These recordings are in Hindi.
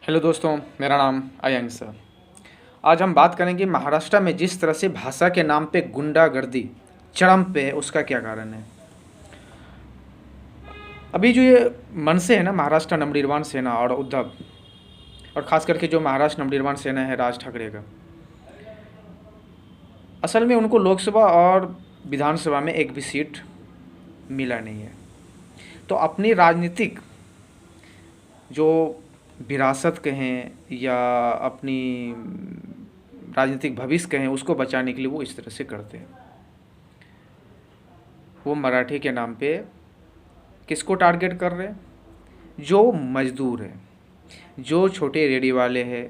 हेलो दोस्तों, मेरा नाम अयंग सर। आज हम बात करेंगे महाराष्ट्र में जिस तरह से भाषा के नाम पे गुंडागर्दी चरम पे है, उसका क्या कारण है। अभी जो ये मनसे है ना, महाराष्ट्र नवनिर्माण सेना और उद्धव, और ख़ास करके जो महाराष्ट्र नवनिर्माण सेना है राज ठाकरे का, असल में उनको लोकसभा और विधानसभा में एक भी सीट मिला नहीं है। तो अपनी राजनीतिक जो विरासत कहें या अपनी राजनीतिक भविष्य कहें, उसको बचाने के लिए वो इस तरह से करते हैं। वो मराठी के नाम पे किसको टारगेट कर रहे हैं? जो मजदूर हैं, जो छोटे रेडी वाले हैं,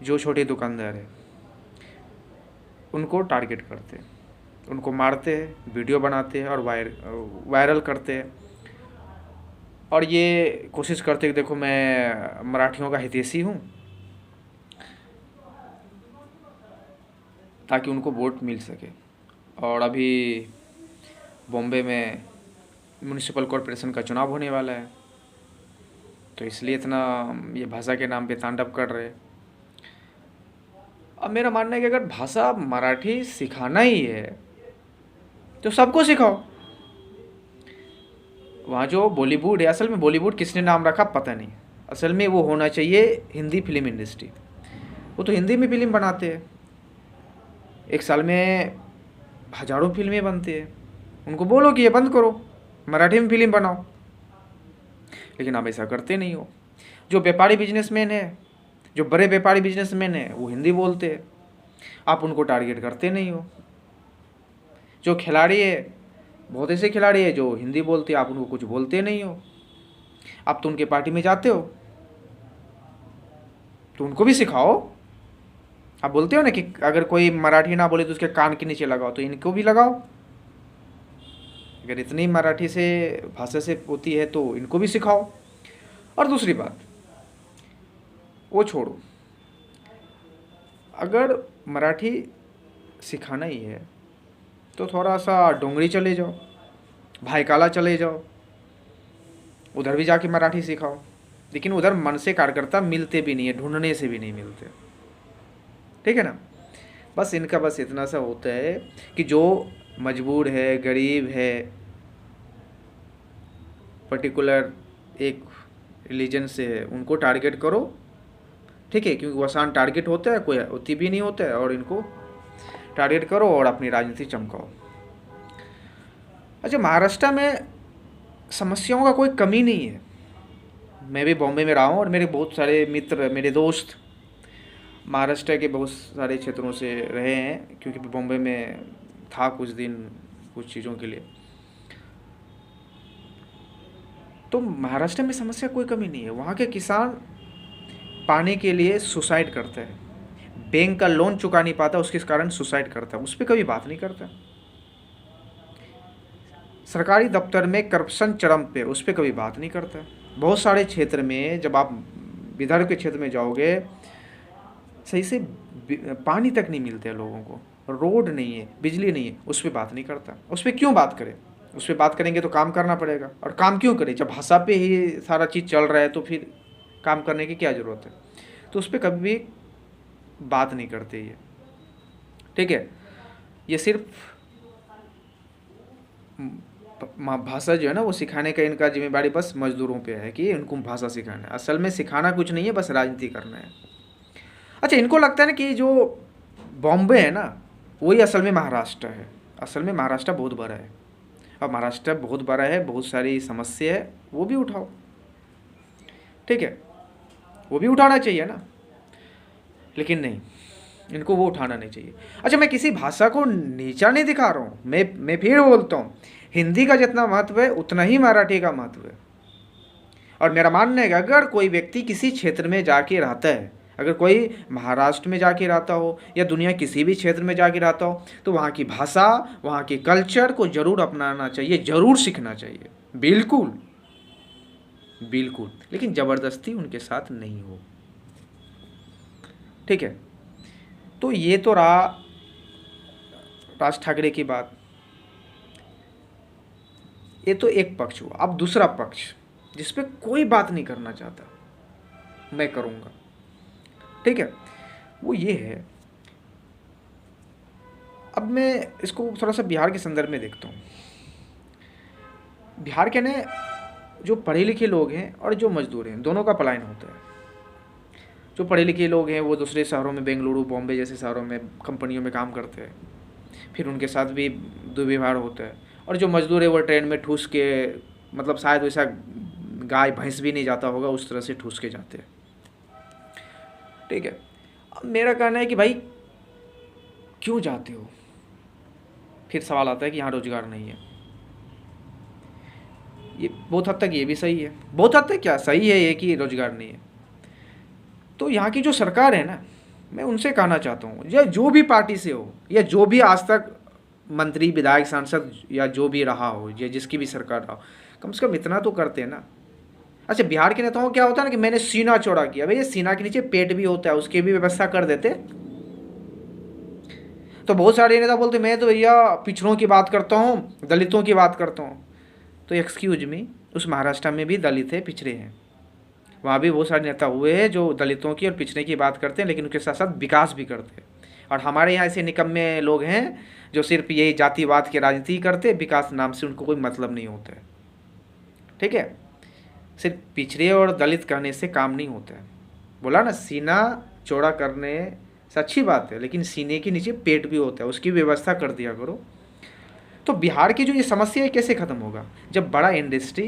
जो छोटे दुकानदार हैं, उनको टारगेट करते हैं, उनको मारते हैं, वीडियो बनाते हैं और वायरल करते हैं। और ये कोशिश करते हैं कि देखो मैं मराठियों का हितैषी हूँ, ताकि उनको वोट मिल सके। और अभी बॉम्बे में म्यूनिसिपल कॉरपोरेशन का चुनाव होने वाला है, तो इसलिए इतना ये भाषा के नाम पे तांडव कर रहे हैं। अब मेरा मानना है कि अगर भाषा मराठी सिखाना ही है तो सबको सिखाओ। वहाँ जो बॉलीवुड है, असल में बॉलीवुड किसने नाम रखा पता नहीं। असल में वो होना चाहिए हिंदी फिल्म इंडस्ट्री। वो तो हिंदी में फिल्म बनाते हैं, एक साल में हज़ारों फिल्में बनती है। उनको बोलो कि ये बंद करो, मराठी में फिल्म बनाओ। लेकिन आप ऐसा करते नहीं हो। जो व्यापारी बिजनेसमैन है, जो बड़े व्यापारी बिजनेसमैन है, वो हिंदी बोलते हैं, आप उनको टारगेट करते नहीं हो। जो खिलाड़ी है, बहुत ऐसे खिलाड़ी है जो हिंदी बोलते हैं, आप उनको कुछ बोलते नहीं हो। आप तो उनके पार्टी में जाते हो तो उनको भी सिखाओ। आप बोलते हो ना कि अगर कोई मराठी ना बोले तो उसके कान के नीचे लगाओ, तो इनको भी लगाओ। अगर इतनी मराठी से भाषा से होती है तो इनको भी सिखाओ। और दूसरी बात, वो छोड़ो, अगर मराठी सिखाना ही है तो थोड़ा सा डोंगरी चले जाओ, भाईकाला चले जाओ, उधर भी जाके मराठी सिखाओ। लेकिन उधर मन से कार्यकर्ता मिलते भी नहीं है, ढूंढने से भी नहीं मिलते। ठीक है ना। बस इनका बस इतना सा होता है कि जो मजबूर है, गरीब है, पर्टिकुलर एक रिलीजन से है, उनको टारगेट करो। ठीक है, क्योंकि वो आसान टारगेट होता है, कोई अति भी नहीं होता है, और इनको टारगेट करो और अपनी राजनीति चमकाओ। अच्छा, महाराष्ट्र में समस्याओं का कोई कमी नहीं है। मैं भी बॉम्बे में रहा हूँ और मेरे बहुत सारे मित्र, मेरे दोस्त महाराष्ट्र के बहुत सारे क्षेत्रों से रहे हैं, क्योंकि बॉम्बे में था कुछ दिन कुछ चीज़ों के लिए। तो महाराष्ट्र में समस्या कोई कमी नहीं है। वहाँ के किसान पानी के लिए सुसाइड करते हैं, बैंक का लोन चुका नहीं पाता, उसके कारण सुसाइड करता है, उस पर कभी बात नहीं करता। सरकारी दफ्तर में करप्शन चरम पे, उस पर कभी बात नहीं करता। बहुत सारे क्षेत्र में जब आप विदर्भ के क्षेत्र में जाओगे, सही से पानी तक नहीं मिलते हैं लोगों को, रोड नहीं है, बिजली नहीं है, उस पर बात नहीं करता। उस पर क्यों बात करें? उस पर बात करेंगे तो काम करना पड़ेगा, और काम क्यों करें जब भाषा पे ही सारा चीज़ चल रहा है, तो फिर काम करने की क्या ज़रूरत है। तो उस पर कभी भी बात नहीं करते ये। ठीक है, ये सिर्फ भाषा जो है ना, वो सिखाने का इनका जिम्मेदारी बस मजदूरों पे है कि उनको भाषा सिखाना है। असल में सिखाना कुछ नहीं है, बस राजनीति करना है। अच्छा, इनको लगता है ना कि जो बॉम्बे है ना, वही असल में महाराष्ट्र है। असल में महाराष्ट्र बहुत बड़ा है, और महाराष्ट्र बहुत बड़ा है, बहुत सारी समस्या है, वो भी उठाओ। ठीक है, वो भी उठाना चाहिए ना। लेकिन नहीं, इनको वो उठाना नहीं चाहिए। अच्छा, मैं किसी भाषा को नीचा नहीं दिखा रहा हूँ, मैं फिर बोलता हूँ, हिंदी का जितना महत्व है उतना ही मराठी का महत्व है। और मेरा मानना है कि अगर कोई व्यक्ति किसी क्षेत्र में जाके रहता है, अगर कोई महाराष्ट्र में जाके रहता हो या दुनिया किसी भी क्षेत्र में जाके रहता हो, तो वहाँ की भाषा, वहाँ के कल्चर को ज़रूर अपनाना चाहिए, ज़रूर सीखना चाहिए। बिल्कुल बिल्कुल, लेकिन ज़बरदस्ती उनके साथ नहीं हो। ठीक है, तो ये तो रहा राज ठाकरे की बात। ये तो एक पक्ष हुआ। अब दूसरा पक्ष, जिस पे कोई बात नहीं करना चाहता, मैं करूँगा। ठीक है, वो ये है। अब मैं इसको थोड़ा सा बिहार के संदर्भ में देखता हूँ। बिहार के ने जो पढ़े लिखे लोग हैं और जो मजदूर हैं, दोनों का पलायन होता है। जो पढ़े लिखे लोग हैं वो दूसरे शहरों में, बेंगलुरु, बॉम्बे जैसे शहरों में, कंपनियों में काम करते हैं, फिर उनके साथ भी दुर्व्यवहार होता है। और जो मजदूर है वो ट्रेन में ठूस के, मतलब शायद वैसा गाय भैंस भी नहीं जाता होगा, उस तरह से ठूस के जाते हैं। ठीक है, अब मेरा कहना है कि भाई क्यों जाते हो? फिर सवाल आता है कि यहाँ रोजगार नहीं है। ये बहुत हद तक ये भी सही है, बहुत हद तक क्या सही है ये कि रोजगार नहीं है। तो यहाँ की जो सरकार है ना, मैं उनसे कहना चाहता हूँ, या जो भी पार्टी से हो, या जो भी आज तक मंत्री, विधायक, सांसद या जो भी रहा हो, या जिसकी भी सरकार रहा हो, कम से कम इतना तो करते हैं ना। अच्छा, बिहार के नेताओं को क्या होता है ना कि मैंने सीना चौड़ा किया। भाई ये सीना के नीचे पेट भी होता है, उसकी भी व्यवस्था कर देते। तो बहुत सारे नेता बोलते मैं तो भैया पिछड़ों की बात करता हूँ, दलितों की बात करता हूँ। तो एक्सक्यूज मी, उस महाराष्ट्र में भी दलित है, पिछड़े हैं, वहाँ भी बहुत सारे नेता हुए हैं जो दलितों की और पिछड़े की बात करते हैं, लेकिन उनके साथ साथ विकास भी करते हैं। और हमारे यहाँ ऐसे निकम्मे लोग हैं जो सिर्फ यही जातिवाद की राजनीति करते, विकास नाम से उनको कोई मतलब नहीं होता है। ठीक है, सिर्फ पिछड़े और दलित कहने से काम नहीं होता है। बोला ना, सीना चौड़ा करने से अच्छी बात है, लेकिन सीने के नीचे पेट भी होता है, उसकी व्यवस्था कर दिया करो। तो बिहार की जो ये समस्या है कैसे ख़त्म होगा? जब बड़ा इंडस्ट्री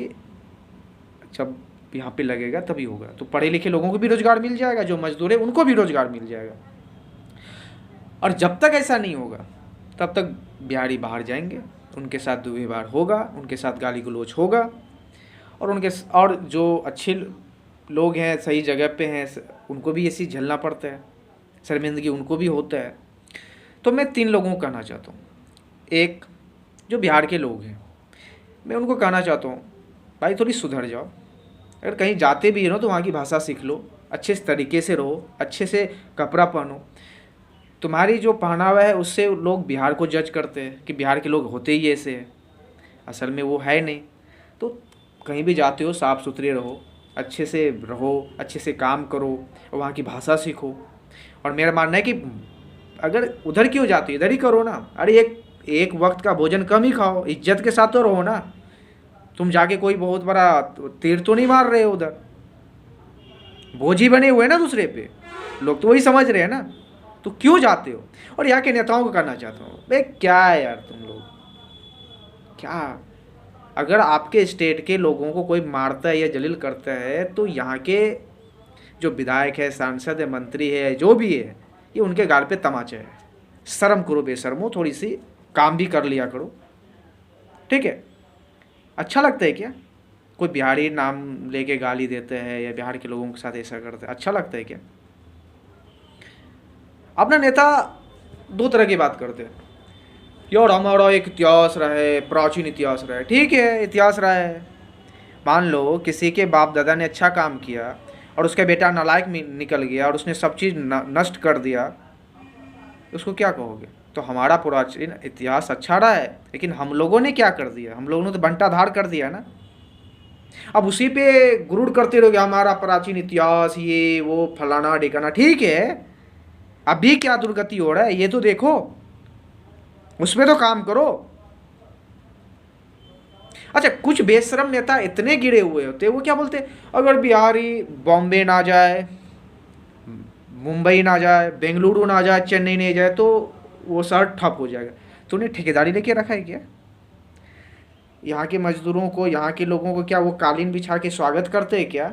जब यहाँ पे लगेगा तभी होगा। तो पढ़े लिखे लोगों को भी रोज़गार मिल जाएगा, जो मजदूर है उनको भी रोज़गार मिल जाएगा। और जब तक ऐसा नहीं होगा तब तक बिहारी बाहर जाएंगे, उनके साथ दुर्व्यवहार होगा, उनके साथ गाली गलौज होगा, और जो अच्छे लोग हैं, सही जगह पे हैं, उनको भी ऐसी झेलना पड़ता है, शर्मिंदगी उनको भी होता है। तो मैं 3 लोगों को कहना चाहता हूँ। एक, जो बिहार के लोग हैं, मैं उनको कहना चाहता हूँ भाई थोड़ी सुधर जाओ। अगर कहीं जाते भी हो तो वहाँ की भाषा सीख लो, अच्छे तरीके से रहो, अच्छे से कपड़ा पहनो। तुम्हारी जो पहनावा है उससे लोग बिहार को जज करते हैं कि बिहार के लोग होते ही ऐसे हैं, असल में वो है नहीं। तो कहीं भी जाते हो साफ़ सुथरे रहो, अच्छे से रहो, अच्छे से काम करो, और वहाँ की भाषा सीखो। और मेरा मानना है कि अगर उधर क्यों जाते हो, इधर ही करो ना। अरे एक वक्त का भोजन कम ही खाओ, इज्जत के साथ तो रहो ना। तुम जाके कोई बहुत बड़ा तीर तो नहीं मार रहे हो, उधर बोझी बने हुए ना दूसरे पे, लोग तो वही समझ रहे हैं ना। तो क्यों जाते हो? और यहाँ के नेताओं को करना चाहता हूँ, भाई क्या है यार तुम लोग, क्या अगर आपके स्टेट के लोगों को कोई मारता है या जलील करता है तो यहाँ के जो विधायक है, सांसद है, मंत्री है, जो भी है, ये उनके गाल पे तमाचा है। शर्म करो बेशर्मो, थोड़ी सी काम भी कर लिया करो। ठीक है, अच्छा लगता है क्या कोई बिहारी नाम लेके गाली देते हैं या बिहार के लोगों के साथ ऐसा करते हैं? अच्छा लगता है क्या? अपना नेता 2 तरह की बात करते हैं, यार हमारा एक इतिहास रहा है, प्राचीन इतिहास रहा है। ठीक है, इतिहास रहा है। मान लो किसी के बाप दादा ने अच्छा काम किया और उसका बेटा नालायक निकल गया और उसने सब चीज़ नष्ट कर दिया, उसको क्या कहोगे? तो हमारा प्राचीन इतिहास अच्छा रहा है, लेकिन हम लोगों ने क्या कर दिया? हम लोगों ने तो बंटाधार कर दिया ना। अब उसी पे गुरूर करते रहोगे हमारा प्राचीन इतिहास, ये वो फलाना ढिकाना। ठीक है, अभी क्या दुर्गति हो रहा है ये तो देखो, उसमें तो काम करो। अच्छा, कुछ बेशरम नेता इतने गिरे हुए होते हैं, वो क्या बोलते हैं, अगर बिहारी बॉम्बे ना जाए, मुंबई ना जाए, बेंगलुरु ना जाए, चेन्नई नहीं जाए तो वो शहर ठप हो जाएगा। तूने ठेकेदारी लेके रखा है क्या? यहाँ के मजदूरों को, यहाँ के लोगों को क्या वो कालीन बिछा के स्वागत करते हैं क्या?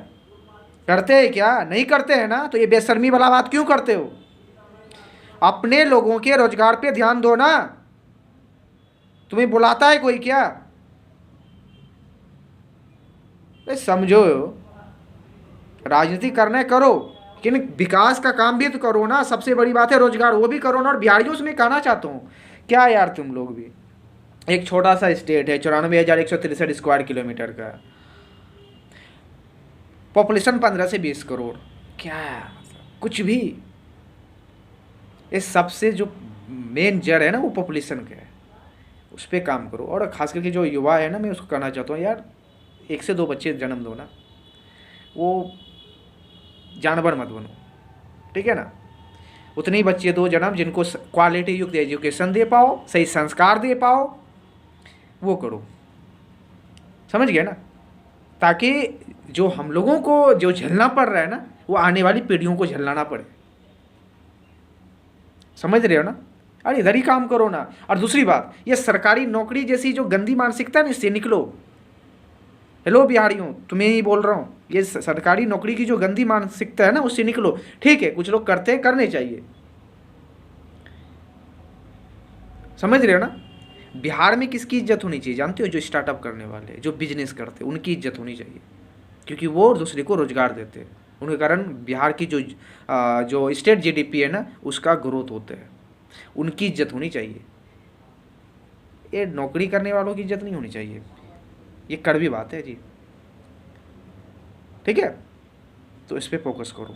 करते हैं क्या? नहीं करते हैं ना। तो ये बेशर्मी वाला बात क्यों करते हो? अपने लोगों के रोजगार पे ध्यान दो ना। तुम्हें बुलाता है कोई क्या? समझो, राजनीति करना है करो, लेकिन विकास का काम भी तो करो ना। सबसे बड़ी बात है रोजगार, वो भी करो ना। और बिहारियों से मैं कहना चाहता हूँ, क्या यार तुम लोग भी, एक छोटा सा स्टेट है, 94,163 स्क्वायर किलोमीटर का, पॉपुलेशन 15 से 20 करोड़, क्या कुछ भी। इस सबसे जो मेन जड़ है ना वो पॉपुलेशन का है, उस पर काम करो। और खास करके जो युवा है ना, मैं उसको कहना चाहता हूँ यार, 1 से 2 बच्चे जन्म दो ना। वो जानवर मत बनो, ठीक है ना। उतने ही बच्चे दो जन्म जिनको क्वालिटी युक्त एजुकेशन दे पाओ, सही संस्कार दे पाओ, वो करो, समझ गए ना। ताकि जो हम लोगों को जो झेलना पड़ रहा है ना, वो आने वाली पीढ़ियों को झेलना ना पड़े, समझ रहे हो ना। अरे इधर ही काम करो ना। और दूसरी बात, ये सरकारी नौकरी जैसी जो गंदी मानसिकता है ना, इससे निकलो। हेलो बिहारियों, तुम्हें ही बोल रहा हूँ, ये सरकारी नौकरी की जो गंदी मानसिकता है ना, उससे निकलो। ठीक है, कुछ लोग करते हैं, करने चाहिए, समझ रहे हो ना। बिहार में किसकी इज्जत होनी चाहिए जानते हो? जो स्टार्टअप करने वाले, जो बिजनेस करते हैं, उनकी इज्जत होनी चाहिए, क्योंकि वो दूसरे को रोजगार देते हैं। उनके कारण बिहार की जो स्टेट जीडीपी है ना, उसका ग्रोथ होता है। उनकी इज्जत होनी चाहिए, ये नौकरी करने वालों की इज्जत नहीं होनी चाहिए। ये कड़वी बात है जी, ठीक है। तो इस पर फोकस करो।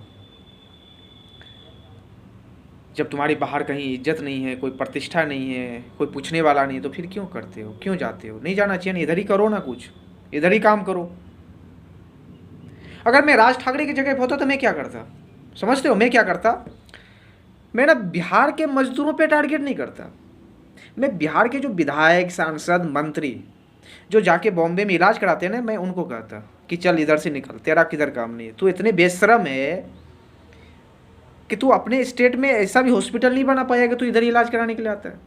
जब तुम्हारी बाहर कहीं इज्जत नहीं है, कोई प्रतिष्ठा नहीं है, कोई पूछने वाला नहीं है, तो फिर क्यों करते हो, क्यों जाते हो? नहीं जाना चाहिए ना, इधर ही करो ना, कुछ इधर ही काम करो। अगर मैं राज ठाकरे की जगह होता तो मैं क्या करता, समझते हो? मैं क्या करता? मैं ना बिहार के मजदूरों पे टारगेट नहीं करता, मैं बिहार के जो विधायक, सांसद, मंत्री जो जाके बॉम्बे में इलाज कराते हैं ना, मैं उनको कहता कि चल इधर से निकल, तेरा किधर काम नहीं है, तू इतने बेशरम है कि तू अपने स्टेट में ऐसा भी हॉस्पिटल नहीं बना पाएगा, तू इधर इलाज कराने के लिए आता है।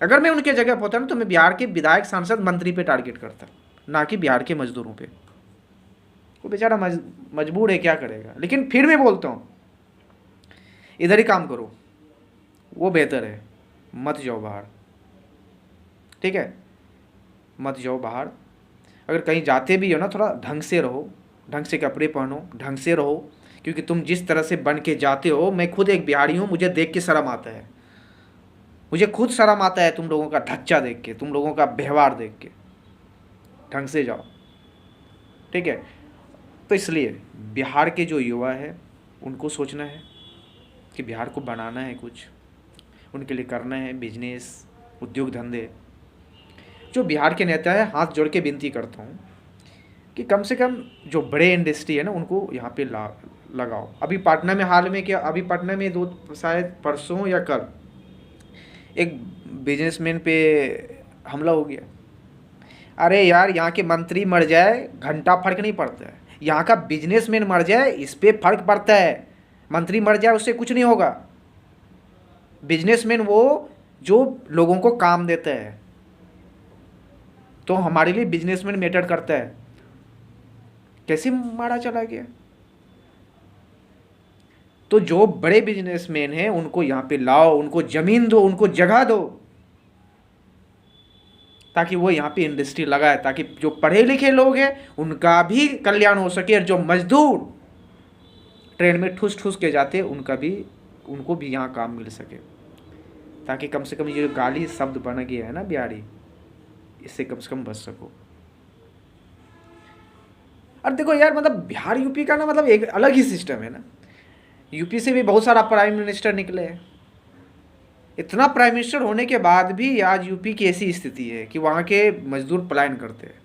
अगर मैं उनके जगह होता ना, तो मैं बिहार के विधायक, सांसद, मंत्री पे टारगेट करता, ना कि बिहार के मजदूरों पे। वो बेचारा मजबूर है, क्या करेगा। लेकिन फिर मैं बोलता हूँ, इधर ही काम करो, वो बेहतर है। मत जाओ बाहर, ठीक है, मत जाओ बाहर। अगर कहीं जाते भी हो ना, थोड़ा ढंग से रहो, ढंग से कपड़े पहनो, ढंग से रहो, क्योंकि तुम जिस तरह से बन के जाते हो, मैं खुद एक बिहारी हूँ, मुझे देख के शर्म आता है, मुझे खुद शर्म आता है तुम लोगों का ढच्चा देख के, तुम लोगों का व्यवहार देख के। ढंग से जाओ, ठीक है। तो इसलिए बिहार के जो युवा है, उनको सोचना है कि बिहार को बनाना है, कुछ उनके लिए करना है, बिजनेस, उद्योग धंधे। जो बिहार के नेता है, हाथ जोड़ के विनती करता हूँ कि कम से कम जो बड़े इंडस्ट्री है ना, उनको यहाँ पे लगाओ। अभी पटना में हाल में क्या, अभी पटना में शायद परसों या कल एक बिजनेसमैन पे हमला हो गया। अरे यार, यहाँ के मंत्री मर जाए घंटा फर्क नहीं पड़ता है, यहाँ का बिजनेसमैन मर जाए इस पे फर्क पड़ता है। मंत्री मर जाए उससे कुछ नहीं होगा, बिजनेसमैन वो जो लोगों को काम देता है, तो हमारे लिए बिजनेसमैन मैटर करता है। कैसे मारा चला गया? तो जो बड़े बिजनेसमैन हैं उनको यहाँ पे लाओ, उनको जमीन दो, उनको जगह दो, ताकि वो यहाँ पे इंडस्ट्री लगाए, ताकि जो पढ़े लिखे लोग हैं उनका भी कल्याण हो सके, और जो मजदूर ट्रेन में ठूस ठूस के जाते उनको भी यहाँ काम मिल सके, ताकि कम से कम ये जो गाली शब्द बन गया है ना बिहारी, इससे कम से कम बच सको। और देखो यार, मतलब बिहार यूपी का ना, मतलब एक अलग ही सिस्टम है ना। यूपी से भी बहुत सारा प्राइम मिनिस्टर निकले हैं, इतना प्राइम मिनिस्टर होने के बाद भी आज यूपी की ऐसी स्थिति है कि वहाँ के मजदूर पलायन करते हैं।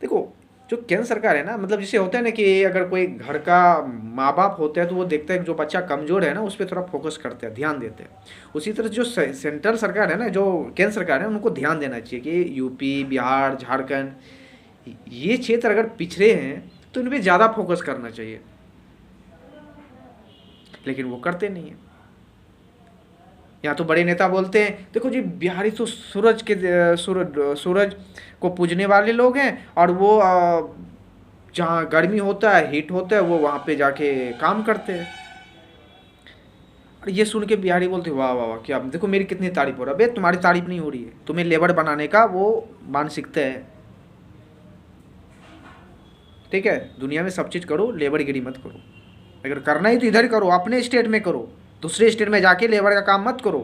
देखो, जो केंद्र सरकार है ना, मतलब जैसे होता है ना कि अगर कोई घर का माँ बाप होता है तो वो देखता है कि जो बच्चा कमज़ोर है ना, उस पर थोड़ा फोकस करते हैं, ध्यान देते हैं। उसी तरह जो सेंट्रल सरकार है ना, जो केंद्र सरकार है, उनको ध्यान देना चाहिए कि यूपी, बिहार, झारखंड, ये क्षेत्र अगर पिछड़े हैं तो इन पर ज़्यादा फोकस करना चाहिए, लेकिन वो करते नहीं है। यहाँ तो बड़े नेता बोलते हैं, देखो जी बिहारी तो सूरज को पूजने वाले लोग हैं, और वो जहाँ गर्मी होता है, हीट होता है, वो वहाँ पे जाके काम करते हैं। और ये सुन के बिहारी बोलते वाह वाह वाह, क्या देखो मेरी कितनी तारीफ हो रहा है। बे तुम्हारी तारीफ नहीं हो रही है, तुम्हें लेबर बनाने का वो मानसिकता है, ठीक है। दुनिया में सब चीज़ करो, लेबर गिरी मत करो। अगर करना ही तो इधर करो, अपने स्टेट में करो, दूसरे स्टेट में जाके लेबर का काम मत करो।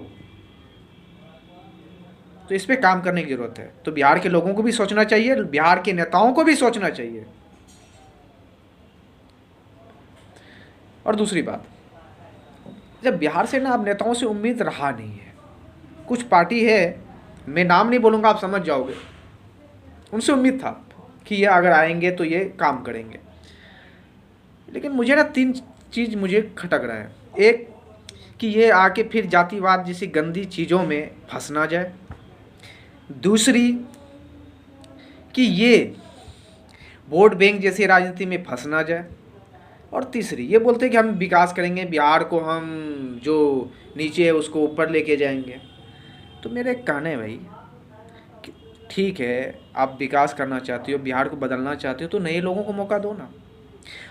तो इस पे काम करने की जरूरत है। तो बिहार के लोगों को भी सोचना चाहिए, बिहार के नेताओं को भी सोचना चाहिए। और दूसरी बात, जब बिहार से ना अब नेताओं से उम्मीद रहा नहीं है, कुछ पार्टी है, मैं नाम नहीं बोलूँगा, आप समझ जाओगे, उनसे उम्मीद था कि ये अगर आएंगे तो ये काम करेंगे। लेकिन मुझे ना 3 चीज़ मुझे खटक रहा है। एक, कि ये आके फिर जातिवाद जैसी गंदी चीज़ों में फंस ना जाए। दूसरी, कि ये वोट बैंक जैसी राजनीति में फंस ना जाए। और तीसरी, ये बोलते हैं कि हम विकास करेंगे, बिहार को हम जो नीचे है उसको ऊपर लेके जाएंगे। तो मेरे कहने है भाई कि ठीक है, आप विकास करना चाहते हो, बिहार को बदलना चाहते हो, तो नए लोगों को मौका दो ना।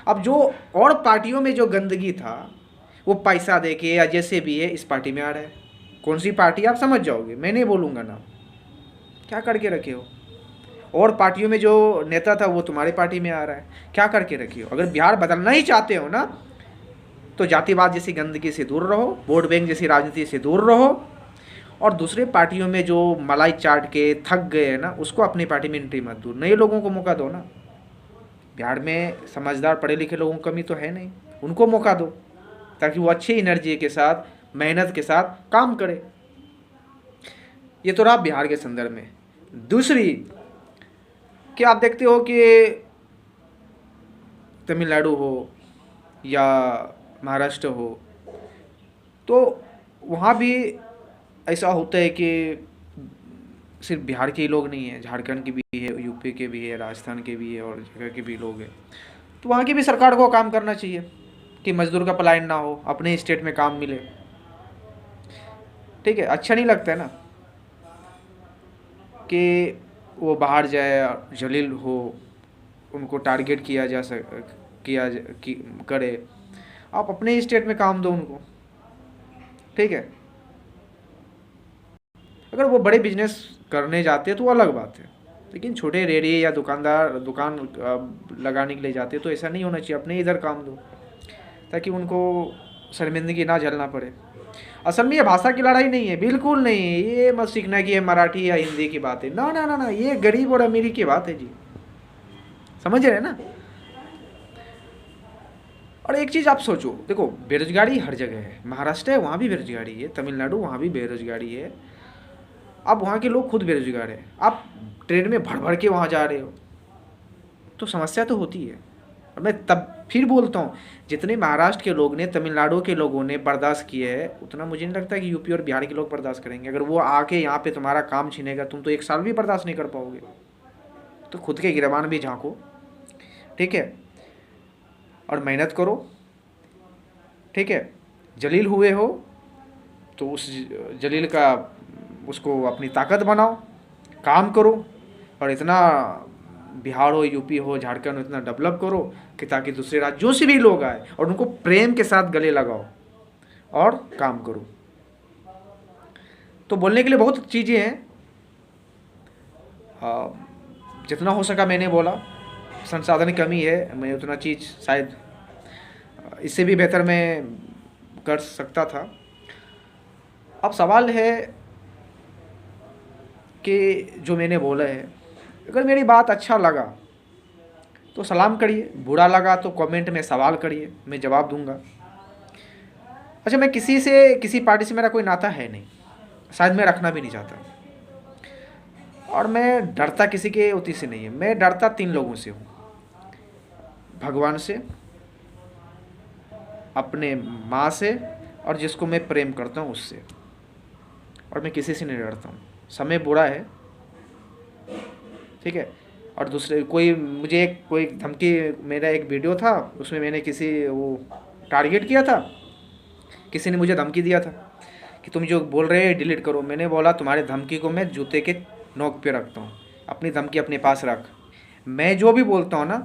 अब जो और पार्टियों में जो गंदगी था वो पैसा दे के या जैसे भी है इस पार्टी में आ रहा है। कौन सी पार्टी आप समझ जाओगे, मैं नहीं बोलूँगा ना। क्या करके रखे हो? और पार्टियों में जो नेता था वो तुम्हारी पार्टी में आ रहा है, क्या करके रखे हो? अगर बिहार बदलना ही चाहते हो ना तो जातिवाद जैसी गंदगी से दूर रहो, वोट बैंक जैसी राजनीति से दूर रहो, और दूसरे पार्टियों में जो मलाई चाट के थक गए हैं ना उसको अपनी पार्टी में एंट्री मत दो, नए लोगों को मौका दो ना। बिहार में समझदार पढ़े लिखे लोगों की कमी तो है नहीं, उनको मौका दो ताकि वो अच्छी एनर्जी के साथ, मेहनत के साथ काम करे। ये तो रहा बिहार के संदर्भ में। दूसरी, कि आप देखते हो कि तमिलनाडु हो या महाराष्ट्र हो तो वहाँ भी ऐसा होता है कि सिर्फ बिहार के ही लोग नहीं हैं, झारखंड के भी है, यूपी के भी है, राजस्थान के भी है और जगह के भी लोग हैं। तो वहाँ की भी सरकार को काम करना चाहिए कि मजदूर का पलायन ना हो, अपने स्टेट में काम मिले। ठीक है, अच्छा नहीं लगता है ना कि वो बाहर जाए, जलील हो, उनको टारगेट किया जा सक किया जा, कि, करे। आप अपने ही स्टेट में काम दो उनको। ठीक है, अगर वो बड़े बिजनेस करने जाते हैं तो वो अलग बात है, लेकिन छोटे रेहड़ी या दुकान लगाने के लिए जाते हैं तो ऐसा नहीं होना चाहिए। अपने इधर काम दो ताकि उनको शर्मिंदगी ना झेलना पड़े। असल में ये भाषा की लड़ाई नहीं है, बिल्कुल नहीं। ये मत सीखना कि ये मराठी या हिंदी की बात है, ना ना ना ना, ये गरीब और अमीरी की बात है जी, समझ रहे हैं ना। और एक चीज़ आप सोचो, देखो बेरोजगारी हर जगह है, महाराष्ट्र है वहाँ भी बेरोजगारी है, तमिलनाडु वहाँ भी बेरोजगारी है। अब वहाँ के लोग खुद बेरोजगार हैं, आप ट्रेन में भर भर के वहाँ जा रहे हो तो समस्या तो होती है। और मैं तब फिर बोलता हूँ, जितने महाराष्ट्र के लोग ने, तमिलनाडु के लोगों ने बर्दाश्त किए है, उतना मुझे नहीं लगता कि यूपी और बिहार के लोग बर्दाश्त करेंगे। अगर वो आके यहाँ पे तुम्हारा काम छीनेगा, तुम तो 1 साल भी बर्दाश्त नहीं कर पाओगे। तो खुद के गिरबान भी झाँको, ठीक है, और मेहनत करो। ठीक है, जलील हुए हो तो उस जलील का उसको अपनी ताकत बनाओ, काम करो, और इतना बिहार हो, यूपी हो, झारखंड हो, इतना डेवलप करो कि ताकि दूसरे राज्यों से भी लोग आए और उनको प्रेम के साथ गले लगाओ और काम करो। तो बोलने के लिए बहुत चीज़ें हैं, जितना हो सका मैंने बोला। संसाधन की कमी है, मैं उतना चीज़ शायद इससे भी बेहतर मैं कर सकता था। अब सवाल है कि जो मैंने बोला है, अगर मेरी बात अच्छा लगा तो सलाम करिए, बुरा लगा तो कमेंट में सवाल करिए, मैं जवाब दूंगा। अच्छा, मैं किसी पार्टी से मेरा कोई नाता है नहीं, शायद मैं रखना भी नहीं चाहता, और मैं डरता किसी के उती से नहीं है। मैं डरता 3 लोगों से हूँ, भगवान से, अपने माँ से, और जिसको मैं प्रेम करता हूँ उससे। और मैं किसी से नहीं डरता हूँ। समय बुरा है, ठीक है, और दूसरे कोई धमकी, मेरा एक वीडियो था उसमें मैंने किसी वो टारगेट किया था, किसी ने मुझे धमकी दिया था कि तुम जो बोल रहे हैं डिलीट करो। मैंने बोला तुम्हारे धमकी को मैं जूते के नोक पे रखता हूँ, अपनी धमकी अपने पास रख। मैं जो भी बोलता हूँ ना